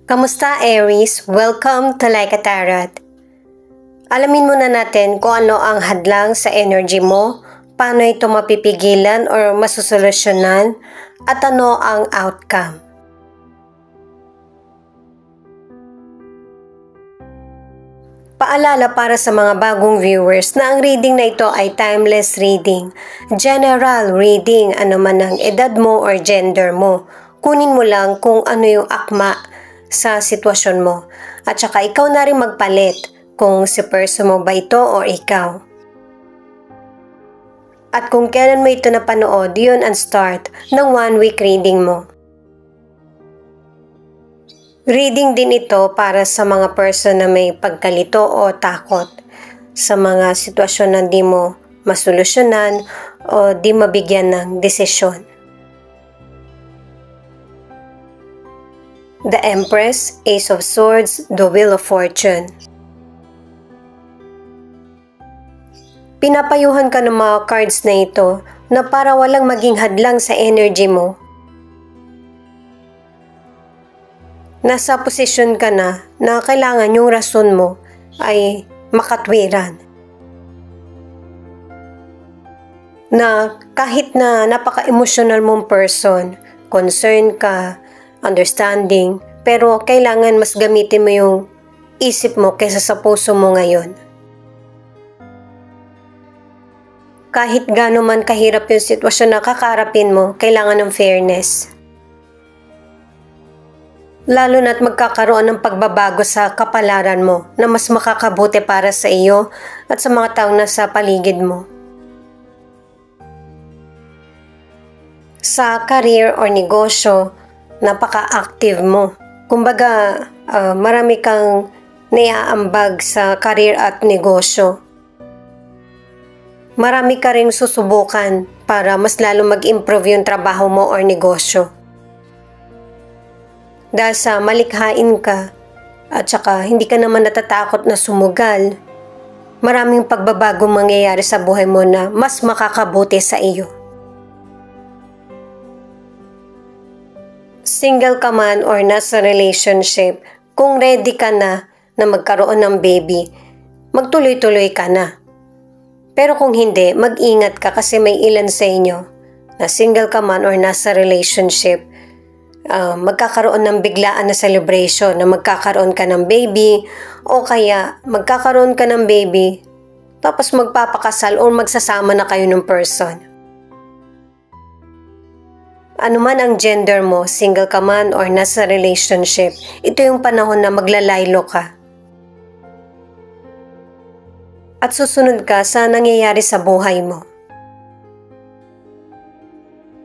Kamusta Aries? Welcome to Like a Tarot. Alamin muna natin kung ano ang hadlang sa energy mo, paano ito mapipigilan or masusolusyonan, at ano ang outcome. Paalala para sa mga bagong viewers na ang reading na ito ay timeless reading, general reading, ano man ang edad mo or gender mo. Kunin mo lang kung ano yung akma sa sitwasyon mo. At saka ikaw na rin magpalit kung si person mo ba ito o ikaw. At kung kailan mo ito napanood, yun ang start ng 1 week reading mo. Reading din ito para sa mga person na may pagkalito o takot sa mga sitwasyon na di mo masolusyonan o di mabigyan ng desisyon. The Empress, Ace of Swords, the Wheel of Fortune. Pinapayuhan ka ng mga cards na ito na para walang maging hadlang sa energy mo. Nasa posisyon ka na kailangan yung rason mo ay makatwiran. Na kahit na napaka-emotional mong person, concern ka, understanding, pero kailangan mas gamitin mo yung isip mo kaysa sa puso mo ngayon. Kahit gaano man kahirap yung sitwasyon na kakaharapin mo, kailangan ng fairness. Lalo na't magkakaroon ng pagbabago sa kapalaran mo na mas makakabuti para sa iyo at sa mga taong nasa paligid mo. Sa career or negosyo, napaka-active mo. Kumbaga, marami kang naiaambag sa career at negosyo. Marami ka ring susubukan para mas lalo mag-improve yung trabaho mo or negosyo. Dahil sa malikhain ka at saka hindi ka naman natatakot na sumugal, maraming pagbabago mangyayari sa buhay mo na mas makakabuti sa iyo. Single ka man or nasa relationship, kung ready ka na magkaroon ng baby, magtuloy-tuloy ka na. Pero kung hindi, mag-ingat ka kasi may ilan sa inyo na single ka man or nasa relationship, magkakaroon ng biglaan na celebration na magkakaroon ka ng baby o kaya magkakaroon ka ng baby tapos magpapakasal o magsasama na kayo ng person. Ano man ang gender mo, single ka man or nasa relationship, ito yung panahon na maglalaylo ka. At susunod ka sa nangyayari sa buhay mo.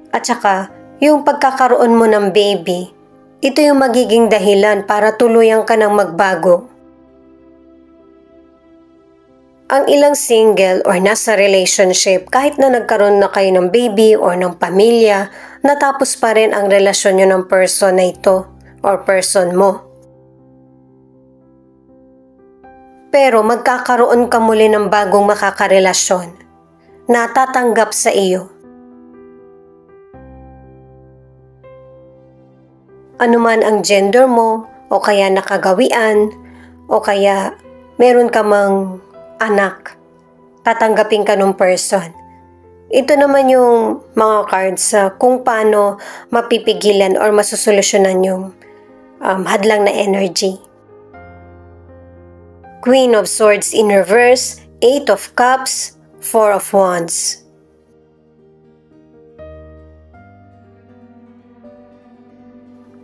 At saka, yung pagkakaroon mo ng baby, ito yung magiging dahilan para tuluyan ka ng magbago. Ang ilang single or nasa relationship, kahit na nagkaroon na kayo ng baby or ng pamilya, natapos pa rin ang relasyon nyo ng person na ito or person mo. Pero magkakaroon ka muli ng bagong makakarelasyon na tatanggap sa iyo. Ano man ang gender mo, o kaya nakagawian, o kaya meron ka mang anak, tatanggapin ka ng person. Ito naman yung mga cards sa kung paano mapipigilan or masusolusyonan yung hadlang na energy. Queen of Swords in reverse, 8 of Cups, 4 of Wands.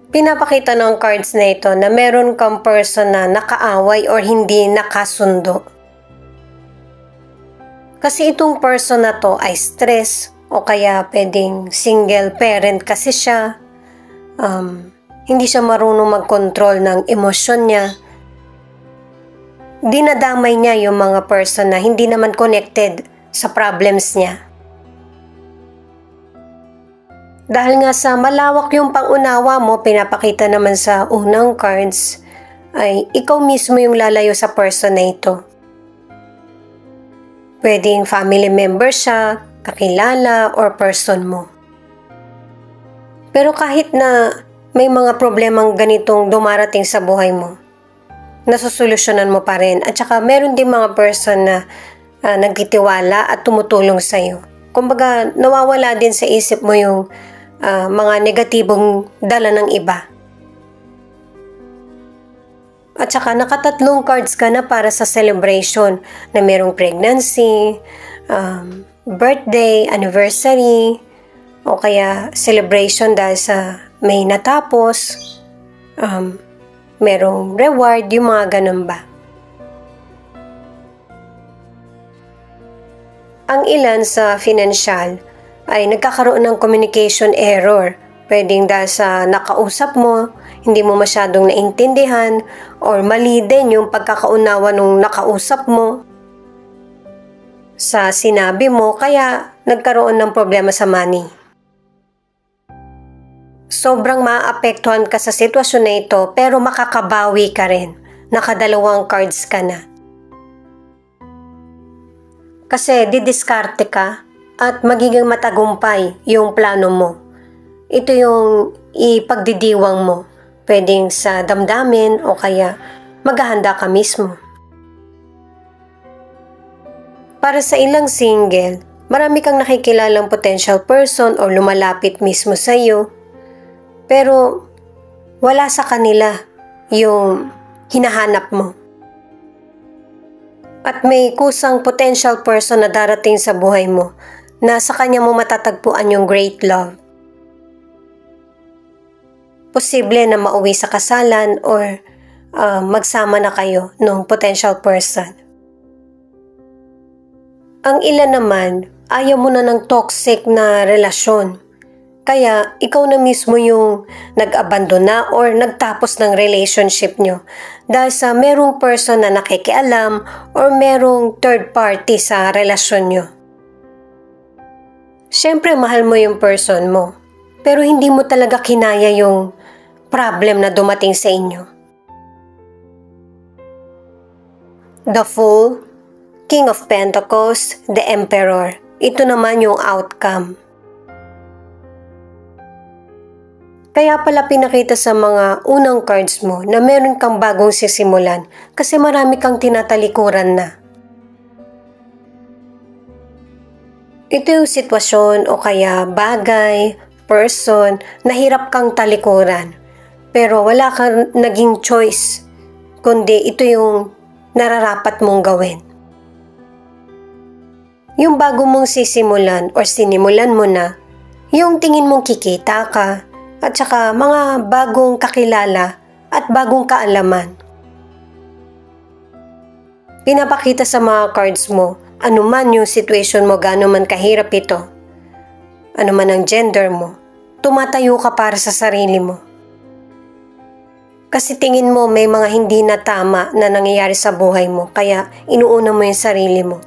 Pinapakita ng cards na ito na meron kang person na nakaaway or hindi nakasundo. Kasi itong person na to ay stress o kaya pwedeng single parent kasi siya. Hindi siya marunong mag-control ng emosyon niya. Dinadamay niya yung mga person na hindi naman connected sa problems niya. Dahil nga sa malawak yung pangunawa mo, pinapakita naman sa unang cards, ay ikaw mismo yung lalayo sa person na ito. Pwedeng family member siya, kakilala, or person mo. Pero kahit na may mga problemang ganitong dumarating sa buhay mo, nasusolusyonan mo pa rin. At saka meron din mga person na nagtitiwala at tumutulong sa'yo. Kumbaga, nawawala din sa isip mo yung mga negatibong dala ng iba. At saka nakatatlong cards ka na para sa celebration na merong pregnancy, birthday, anniversary, o kaya celebration dahil sa may natapos, merong reward, yung mga ganun ba. Ang ilan sa financial ay nagkakaroon ng communication error. Pwedeng dahil sa nakausap mo, hindi mo masyadong naintindihan, or mali din yung pagkakaunawa nung nakausap mo sa sinabi mo, kaya nagkaroon ng problema sa money. Sobrang maapektuhan ka sa sitwasyon na ito, pero makakabawi ka rin. Nakadalawang cards ka na. Kasi didiskarte ka at magiging matagumpay yung plano mo. Ito yung ipagdidiwang mo. Pwedeng sa damdamin o kaya maghahanda ka mismo. Para sa ilang single, marami kang nakikilalang potential person o lumalapit mismo sa iyo. Pero wala sa kanila yung hinahanap mo. At may kusang potential person na darating sa buhay mo na sa kanya mo matatagpuan yung great love. Posible na mauwi sa kasalan or magsama na kayo ng potential person. Ang ilan naman, ayaw mo na ng toxic na relasyon. Kaya ikaw na mismo yung nag-abandona or nagtapos ng relationship nyo dahil sa merong person na nakikialam or merong third party sa relasyon nyo. Siyempre, mahal mo yung person mo, pero hindi mo talaga kinaya yung problem na dumating sa inyo. The Fool, King of Pentacles, the Emperor. Ito naman yung outcome. Kaya pala pinakita sa mga unang cards mo na meron kang bagong sisimulan kasi marami kang tinatalikuran na. Ito yung sitwasyon o kaya bagay, person na hirap kang talikuran. Pero wala kang naging choice, kundi ito yung nararapat mong gawin. Yung bago mong sisimulan o sinimulan mo na, yung tingin mong kikita ka, at saka mga bagong kakilala at bagong kaalaman. Pinapakita sa mga cards mo, anuman yung situation mo, gaano man kahirap ito, anuman ang gender mo, tumatayo ka para sa sarili mo. Kasi tingin mo may mga hindi na tama na nangyayari sa buhay mo, kaya inuuna mo yung sarili mo.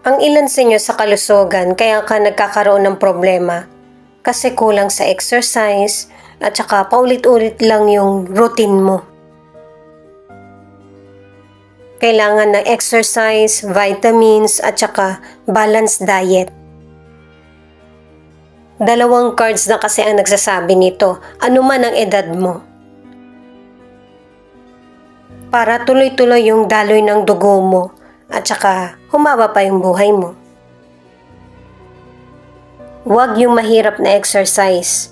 Ang ilan sa inyo sa kalusugan, kaya ka nagkakaroon ng problema kasi kulang sa exercise at saka paulit-ulit lang yung routine mo. Kailangan ng exercise, vitamins at saka balanced diet. 2 cards na kasi ang nagsasabi nito, anuman ang edad mo. Para tuloy-tuloy yung daloy ng dugo mo at saka humaba pa yung buhay mo. Huwag yung mahirap na exercise,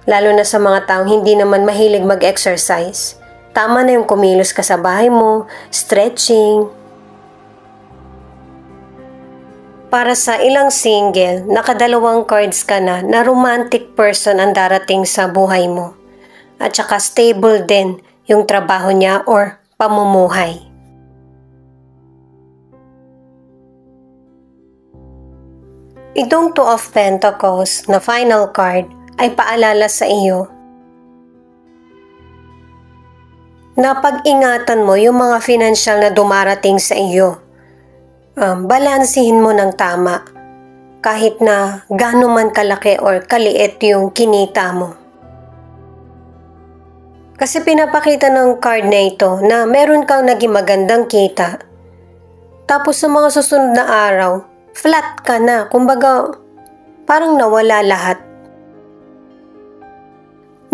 lalo na sa mga taong hindi naman mahilig mag-exercise. Tama na yung kumilos ka sa bahay mo, stretching. Para sa ilang single, nakadalawang cards ka na romantic person ang darating sa buhay mo. At saka stable din yung trabaho niya or pamumuhay. Itong 2 of Pentacles na final card ay paalala sa iyo na pag-ingatan mo yung mga financial na dumarating sa iyo. Balansihin mo ng tama kahit na gaano man kalaki or kaliit yung kinita mo. Kasi pinapakita ng card na ito na meron kang naging magandang kita. Tapos sa mga susunod na araw, flat ka na. Kumbaga, parang nawala lahat.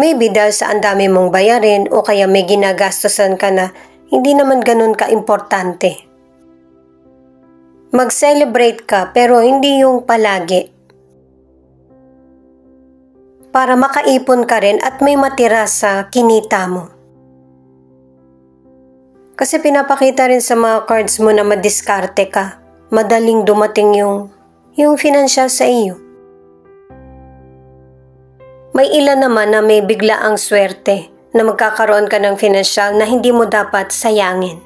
Maybe dahil sa ang dami mong bayarin o kaya may ginagastosan ka na hindi naman ganun ka-importante. Mag-celebrate ka pero hindi yung palagi. Para makaipon ka rin at may matira sa kinita mo. Kasi pinapakita rin sa mga cards mo na madiskarte ka. Madaling dumating yung financial sa iyo. May ilan naman na may biglaang swerte na magkakaroon ka ng financial na hindi mo dapat sayangin.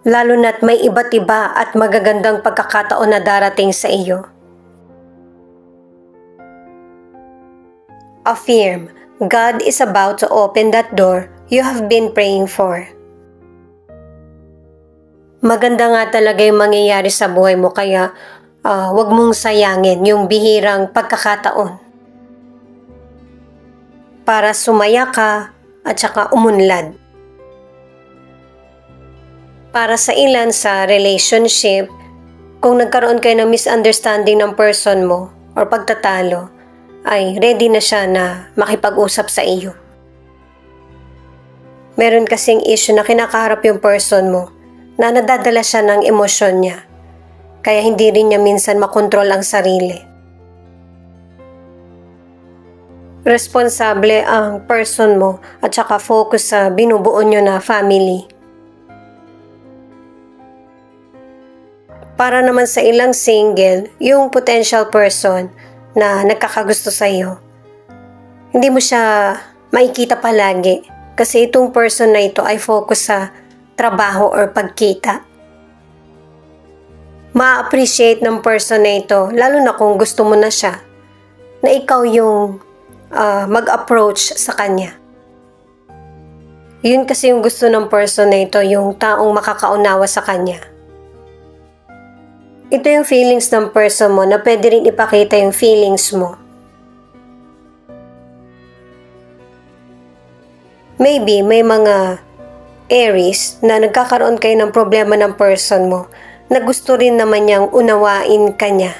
Lalo na't may iba't iba at magagandang pagkakataon na darating sa iyo. Affirm, God is about to open that door you have been praying for. Maganda nga talaga yung mangyayari sa buhay mo kaya wag mong sayangin yung bihirang pagkakataon para sumaya ka at saka umunlad. Para sa ilan sa relationship, kung nagkaroon kayo ng misunderstanding ng person mo or pagtatalo, ay ready na siya na makipag-usap sa iyo. Meron kasing issue na kinakaharap yung person mo na nadadala siya ng emosyon niya. Kaya hindi rin niya minsan makontrol ang sarili. Responsable ang person mo at saka focus sa binubuo niyo na family. Para naman sa ilang single, yung potential person na nagkakagusto sa iyo, hindi mo siya makikita palagi kasi itong person na ito ay focus sa trabaho or pagkita. Ma-appreciate ng person na ito, lalo na kung gusto mo na siya, na ikaw yung mag-approach sa kanya. Yun kasi yung gusto ng person na ito, yung taong makakaunawa sa kanya. Ito yung feelings ng person mo na pwede rin ipakita yung feelings mo. Maybe may mga Aries na nagkakaroon kayo ng problema ng person mo na gusto rin naman niyang unawain ka niya.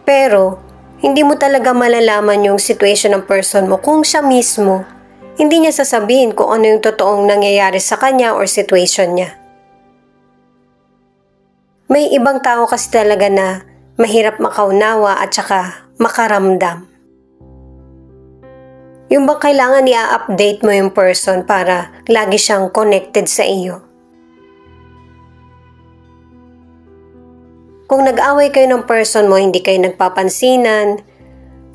Pero, hindi mo talaga malalaman yung situation ng person mo kung siya mismo, hindi niya sasabihin kung ano yung totoong nangyayari sa kanya or situation niya. May ibang tao kasi talaga na mahirap makaunawa at saka makaramdam. Yung bang kailangan i-update mo yung person para lagi siyang connected sa iyo. Kung nag-away kayo ng person mo, hindi kayo nagpapansinan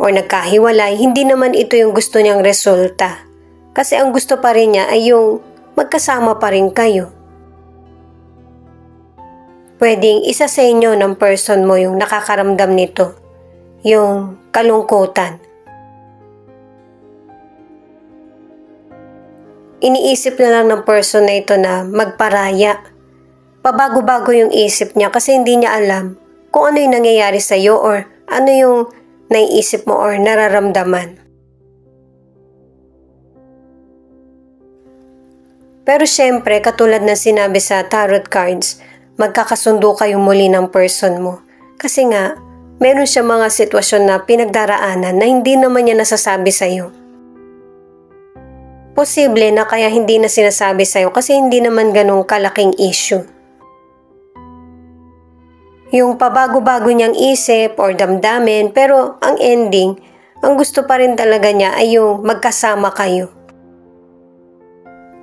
or nagkahiwalay, hindi naman ito yung gusto niyang resulta. Kasi ang gusto pa rin niya ay yung magkasama pa rin kayo. Pwedeng isa sa inyo ng person mo yung nakakaramdam nito, yung kalungkutan. Iniisip na lang ng person na ito na magparaya. Pabago-bago yung isip niya kasi hindi niya alam kung ano yung nangyayari sa iyo or ano yung naiisip mo or nararamdaman. Pero syempre, katulad ng sinabi sa tarot cards, magkakasundo kayo muli ng person mo. Kasi nga, meron siya mga sitwasyon na pinagdaraanan na hindi naman niya nasasabi sa iyo. Posible na kaya hindi na sinasabi sa'yo kasi hindi naman ganong kalaking issue. Yung pabago-bago niyang isip or damdamin pero ang ending, ang gusto pa rin talaga niya ay yung magkasama kayo.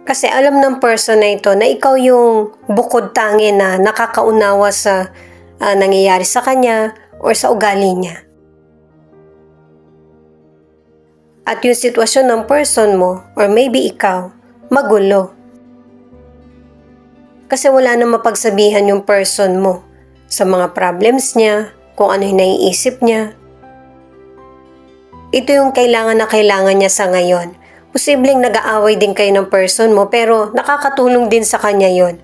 Kasi alam ng person na ito na ikaw yung bukod tangi na nakakaunawa sa nangyayari sa kanya or sa ugali niya. At yung sitwasyon ng person mo, or maybe ikaw, magulo. Kasi wala na mapagsabihan yung person mo sa mga problems niya, kung ano yung naiisip niya. Ito yung kailangan na kailangan niya sa ngayon. Posibleng nag-aaway din kayo ng person mo, pero nakakatulong din sa kanya yon,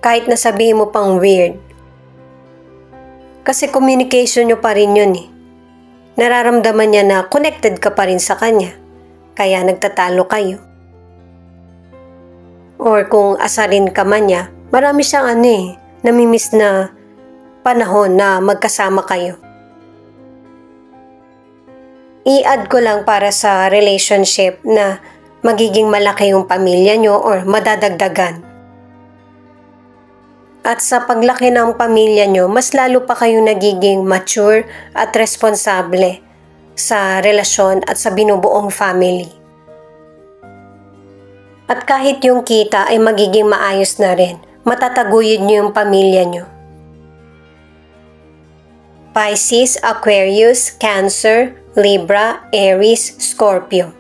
kahit na sabihin mo pang weird. Kasi communication nyo pa rin yun eh. Nararamdaman niya na connected ka pa rin sa kanya, kaya nagtatalo kayo. Or kung asarin ka man niya, marami siyang namimiss na panahon na magkasama kayo. I-add ko lang para sa relationship na magiging malaki yung pamilya nyo or madadagdagan. At sa paglaki ng pamilya nyo, mas lalo pa kayong nagiging mature at responsable sa relasyon at sa binubuong family. At kahit yung kita ay magiging maayos na rin, matataguyod nyo yung pamilya nyo. Pisces, Aquarius, Cancer, Libra, Aries, Scorpio.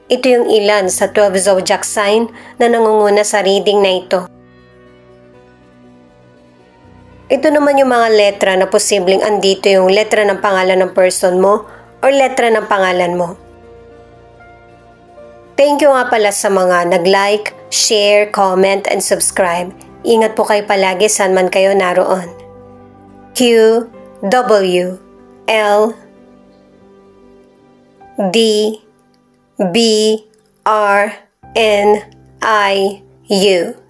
Ito yung ilan sa 12 zodiac sign na nangunguna sa reading na ito. Ito naman yung mga letra na posibleng andito yung letra ng pangalan ng person mo or letra ng pangalan mo. Thank you nga pala sa mga nag-like, share, comment, and subscribe. Ingat po kayo palagi saan man kayo naroon. Q, W, L, D, B, R, N, I, U.